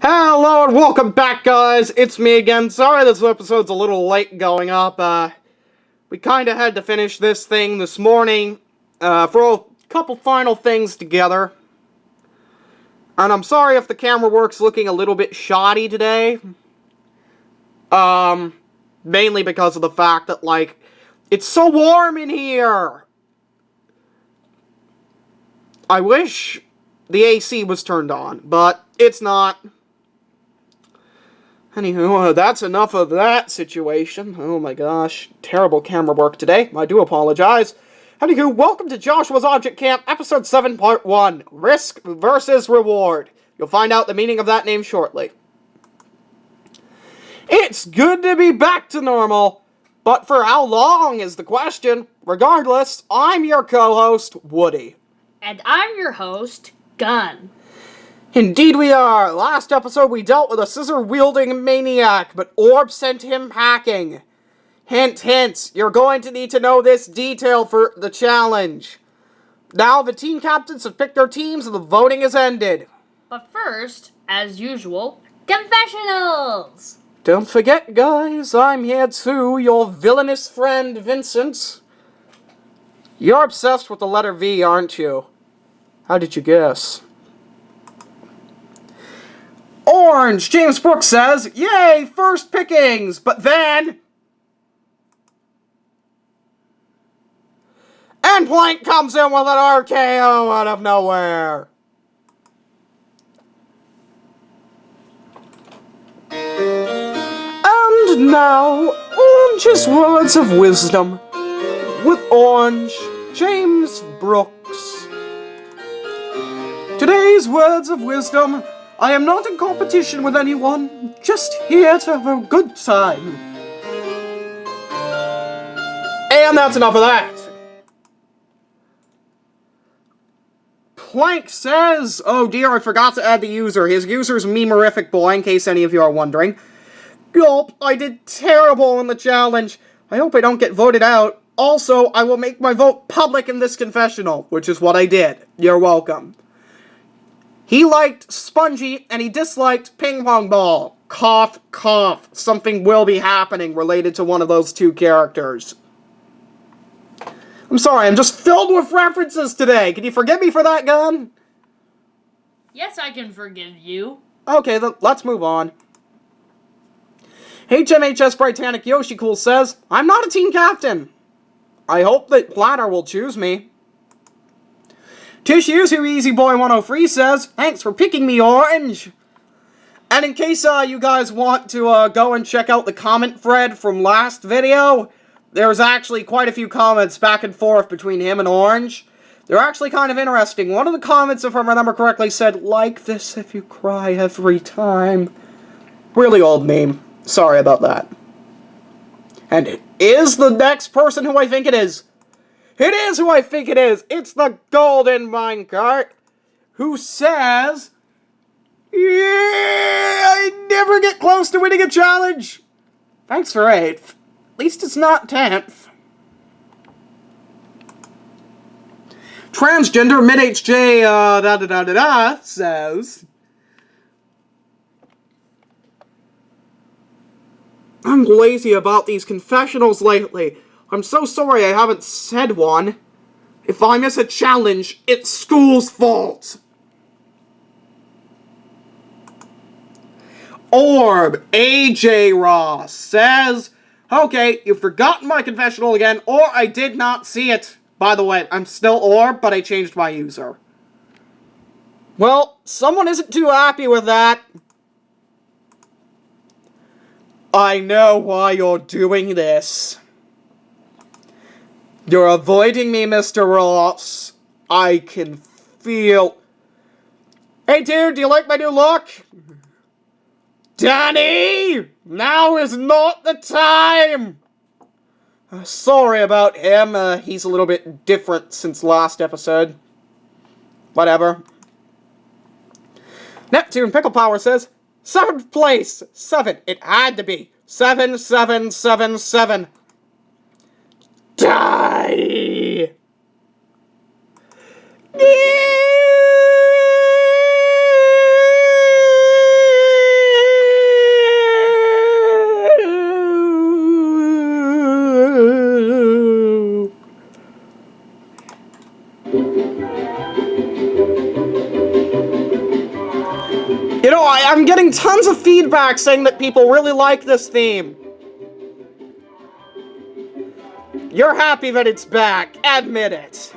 Hello and welcome back, guys. It's me again. Sorry this episode's a little late going up. We kinda had to finish this thing this morning, for a couple final things together. And I'm sorry if the camera work's looking a little bit shoddy today. Mainly because of the fact that, like, it's so warm in here! I wish the AC was turned on, but it's not. Anywho, that's enough of that situation. Oh my gosh, terrible camera work today. I do apologize. Anywho, welcome to Joshua's Object Camp, Episode 7, Part 1, Risk versus Reward. You'll find out the meaning of that name shortly. It's good to be back to normal, but for how long is the question? Regardless, I'm your co-host, Woody. And I'm your host, Gun. Indeed we are! Last episode we dealt with a scissor-wielding maniac, but Orb sent him packing. Hint, hint, you're going to need to know this detail for the challenge. Now the team captains have picked their teams and the voting has ended. But first, as usual, confessionals! Don't forget, guys, I'm here too, your villainous friend, Vincent. You're obsessed with the letter V, aren't you? How did you guess? Orange! James Brooks says, yay, first pickings! But then... And Plank comes in with an RKO out of nowhere! And now, Orange's words of wisdom. With Orange, James Brooks. Today's words of wisdom. I am not in competition with anyone, just here to have a good time. And that's enough of that. Plank says, oh dear, I forgot to add the user. His user's Memorific Boy, in case any of you are wondering. Gulp, I did terrible in the challenge. I hope I don't get voted out. Also, I will make my vote public in this confessional, which is what I did. You're welcome. He liked Spongy, and he disliked Ping Pong Ball. Cough, cough. Something will be happening related to one of those two characters. I'm sorry, I'm just filled with references today. Can you forgive me for that, Gun? Yes, I can forgive you. Okay, then let's move on. HMHS Britannic Yoshikool says, I'm not a team captain. I hope that Platter will choose me. Tishuzu Easy Boy 103 says, thanks for picking me, Orange. And in case you guys want to go and check out the comment thread from last video, there's actually quite a few comments back and forth between him and Orange. They're actually kind of interesting. One of the comments, if I remember correctly, said, like this if you cry every time. Really old meme. Sorry about that. And it is the next person who I think it is. It is who I think it is. It's the Golden Minecart who says, yeah, I never get close to winning a challenge. Thanks for 8th. At least it's not 10th. Transgender MidHJ says, I'm lazy about these confessionals lately. I'm so sorry I haven't said one. If I miss a challenge, it's school's fault. Orb AJ Ross says, okay, you've forgotten my confessional again, or I did not see it. By the way, I'm still Orb, but I changed my user. Well, someone isn't too happy with that. I know why you're doing this. You're avoiding me, Mr. Ross. I can feel... Hey, dude, do you like my new look? Danny! Now is not the time! Sorry about him. He's a little bit different since last episode. Whatever. Neptune Pickle Power says, 7th place! 7. It had to be. 7, 7, 7, 7. Die! You know, I'm getting tons of feedback saying that people really like this theme. You're happy that it's back. Admit it.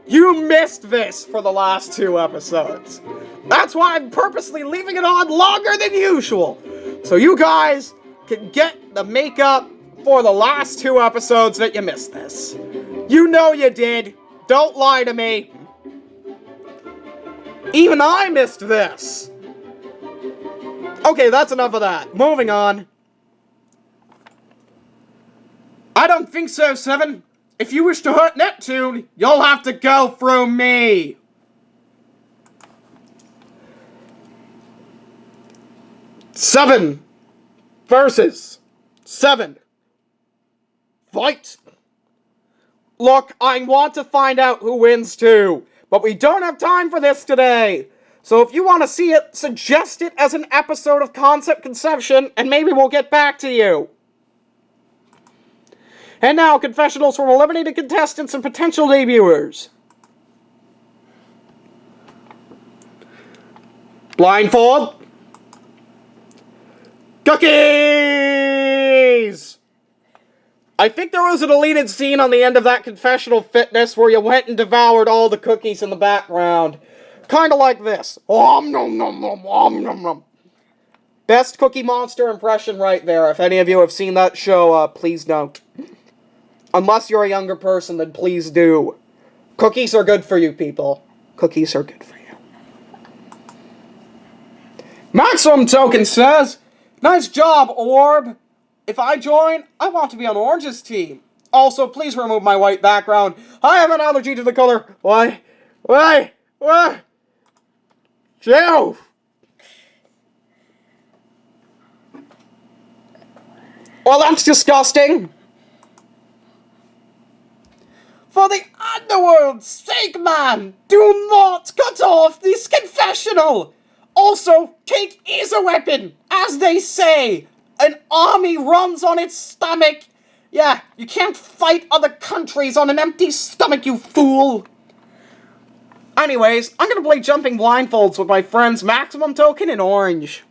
You missed this for the last 2 episodes. That's why I'm purposely leaving it on longer than usual. So you guys can get the makeup for the last 2 episodes that you missed this. You know you did. Don't lie to me. Even I missed this. Okay, that's enough of that. Moving on. I don't think so, Seven. If you wish to hurt Neptune, you'll have to go through me. Seven versus 7. Fight. Look, I want to find out who wins too, but we don't have time for this today. So if you want to see it, suggest it as an episode of Concept Conception, and maybe we'll get back to you. And now, confessionals from eliminated contestants and potential debuters. Blindfold. Cookies! I think there was a deleted scene on the end of that confessional fitness where you went and devoured all the cookies in the background. Kinda like this. Om nom nom nom om nom nom. Best Cookie Monster impression right there. If any of you have seen that show, please don't. Unless you're a younger person, then please do. Cookies are good for you, people. Cookies are good for you. Maximum Token says, nice job, Orb. If I join, I want to be on Orange's team. Also, please remove my white background. I have an allergy to the color. Why? Joe! Well, that's disgusting. For the underworld's sake, man, do not cut off this confessional. Also, cake is a weapon, as they say. An army runs on its stomach. Yeah, you can't fight other countries on an empty stomach, you fool. Anyways, I'm gonna play Jumping Blindfolds with my friends Maximum Token and Orange.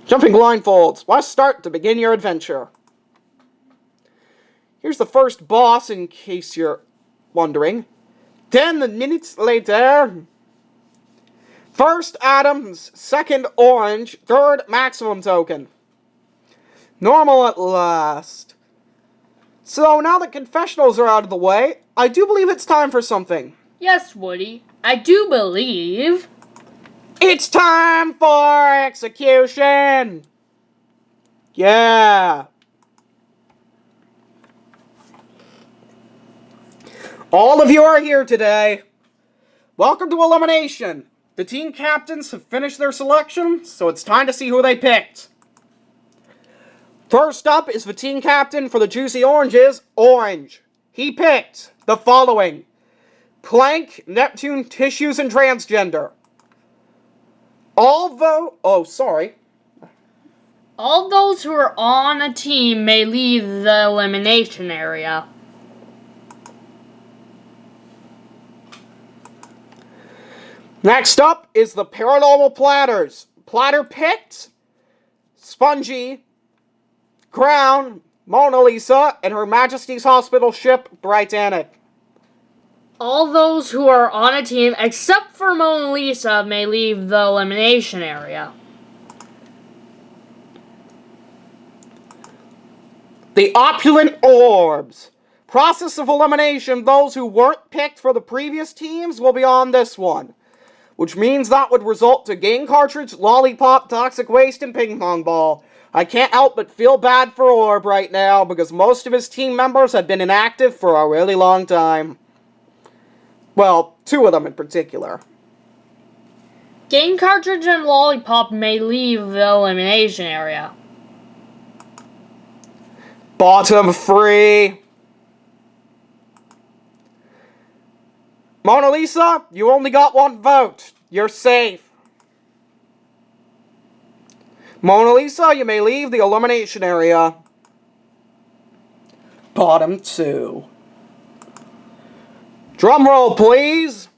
Jumping Blindfolds. Let's start to begin your adventure. Here's the first boss, in case you're wondering. 10 minutes later. First Adams, second Orange, third Maximum Token. Normal at last. So now that confessionals are out of the way, I do believe it's time for something. Yes, Woody. I do believe... It's time for execution! Yeah! All of you are here today. Welcome to Elimination. The team captains have finished their selection, so it's time to see who they picked. First up is the team captain for the Juicy Oranges, Orange. He picked the following: Plank, Neptune, Tissues, and Transgender. All those who are on a team may leave the elimination area. Next up is the Paranormal Platters. Platter picked Spongy, Crown, Mona Lisa, and Her Majesty's Hospital ship, Britannic. All those who are on a team, except for Mona Lisa, may leave the elimination area. The Opulent Orbs. Process of elimination, those who weren't picked for the previous teams will be on this one. Which means that would result to Game Cartridge, Lollipop, Toxic Waste, and Ping Pong Ball. I can't help but feel bad for Orb right now, because most of his team members have been inactive for a really long time. Well, 2 of them in particular. Game Cartridge and Lollipop may leave the elimination area. Bottom 3. Mona Lisa, you only got 1 vote. You're safe. Mona Lisa, you may leave the elimination area. Bottom 2. Drum roll, please.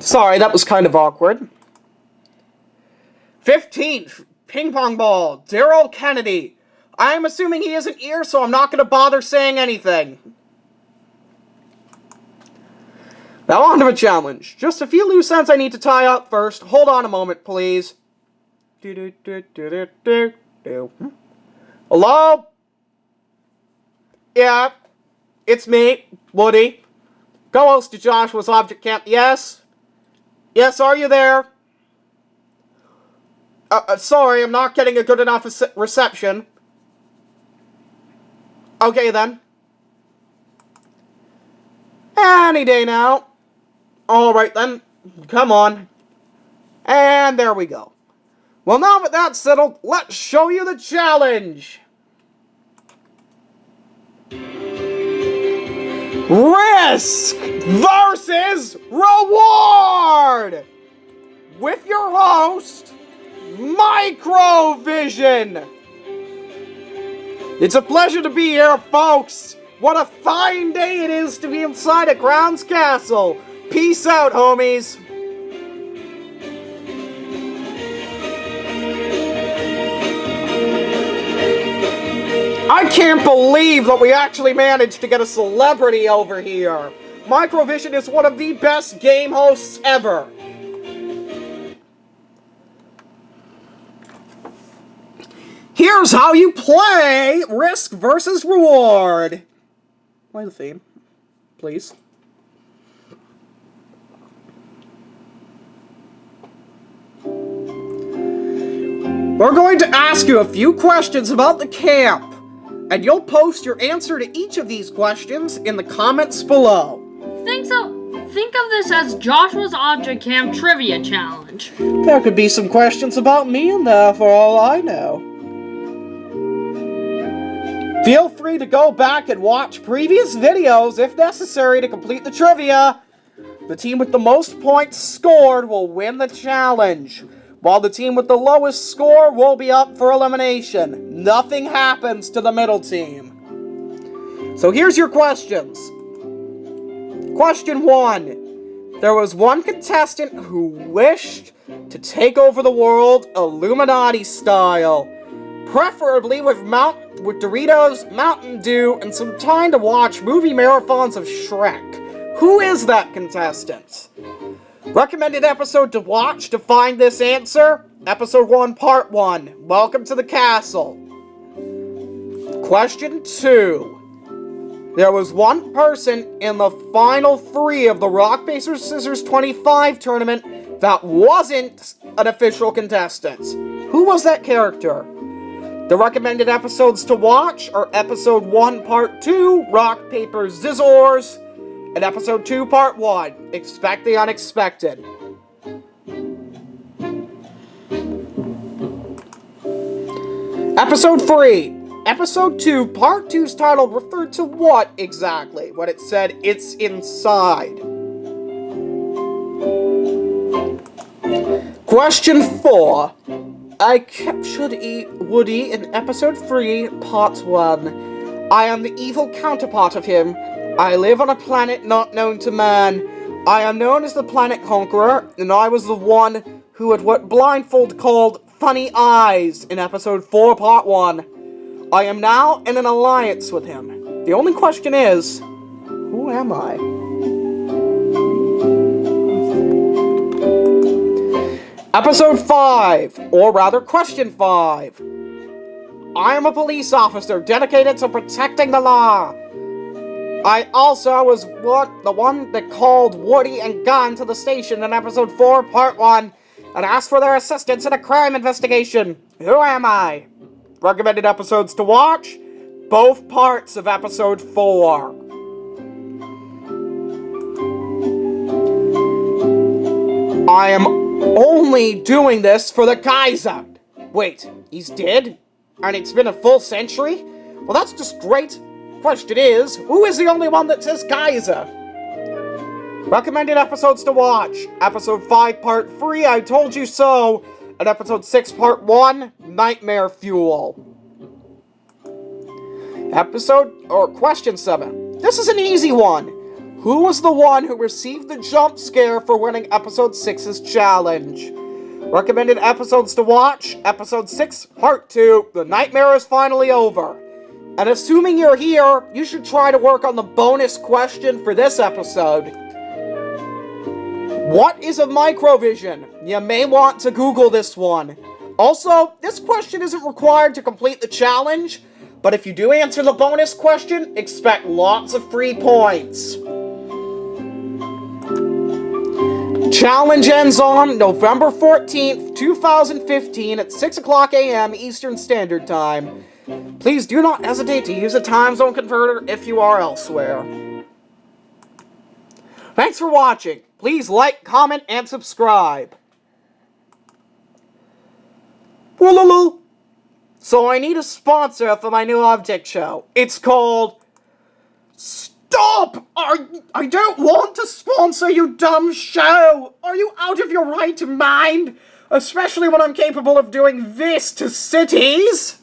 Sorry, that was kind of awkward. 15th, ping pong ball, Daryl Kennedy. I'm assuming he isn't here, so I'm not going to bother saying anything. Now on to the challenge. Just a few loose ends I need to tie up first. Hold on a moment, please. Hello? Yeah, it's me, Woody. Co-host to Joshua's Object Camp, yes? Yes, are you there? Sorry, I'm not getting a good enough reception. Okay, then. Any day now. Alright, then. Come on. And there we go. Well, now that that's settled, let's show you the challenge. Risk versus reward with your host, Microvision. It's a pleasure to be here, folks. What a fine day it is to be inside a Grounds Castle. Peace out, homies. I can't believe that we actually managed to get a celebrity over here. Microvision is one of the best game hosts ever. Here's how you play Risk versus Reward. Play the theme, please. We're going to ask you a few questions about the camp, and you'll post your answer to each of these questions in the comments below. Think of this as Joshua's Object Camp Trivia Challenge. There could be some questions about me in there for all I know. Feel free to go back and watch previous videos if necessary to complete the trivia. The team with the most points scored will win the challenge, while the team with the lowest score will be up for elimination. Nothing happens to the middle team. So here's your questions. Question 1. There was one contestant who wished to take over the world Illuminati style, preferably with Doritos, Mountain Dew, and some time to watch movie marathons of Shrek. Who is that contestant? Recommended episode to watch to find this answer? Episode 1, Part 1. Welcome to the castle. Question 2. There was one person in the final 3 of the Rock, Paper, Scissors 25 tournament that wasn't an official contestant. Who was that character? The recommended episodes to watch are Episode 1, Part 2, Rock, Paper, Scissors, and Episode 2, Part 1, Expect the Unexpected. Episode 3. Episode 2, Part 2's title referred to what exactly when it said it's inside? Question 4. I captured Woody in Episode 3, Part 1. I am the evil counterpart of him. I live on a planet not known to man. I am known as the Planet Conqueror, and I was the one who had what Blindfold called funny eyes in Episode 4, Part 1. I am now in an alliance with him. The only question is, who am I? Episode 5, or rather Question 5. I am a police officer dedicated to protecting the law. I also was the one that called Woody and Gunn to the station in Episode 4, Part 1, and asked for their assistance in a crime investigation. Who am I? Recommended episodes to watch, both parts of Episode 4. I am only doing this for the Kaiser. Wait, he's dead? And it's been a full century? Well, that's just great. Question is, who is the only one that says Kaiser? Recommended episodes to watch. Episode 5, Part 3, I Told You So. And Episode 6, Part 1, Nightmare Fuel. Question 7. This is an easy one. Who was the one who received the jump scare for winning Episode 6's challenge? Recommended episodes to watch: Episode 6, Part 2, The Nightmare is Finally Over. And assuming you're here, you should try to work on the bonus question for this episode. What is a microvision? You may want to Google this one. Also, this question isn't required to complete the challenge, but if you do answer the bonus question, expect lots of free points. Challenge ends on November 14th, 2015 at 6 o'clock a.m. Eastern Standard Time. Please do not hesitate to use a time zone converter if you are elsewhere. Thanks for watching. Please like, comment, and subscribe. Woolaloo. So I need a sponsor for my new object show. It's called... Stop! I don't want to sponsor you, dumb show! Are you out of your right mind? Especially when I'm capable of doing this to cities?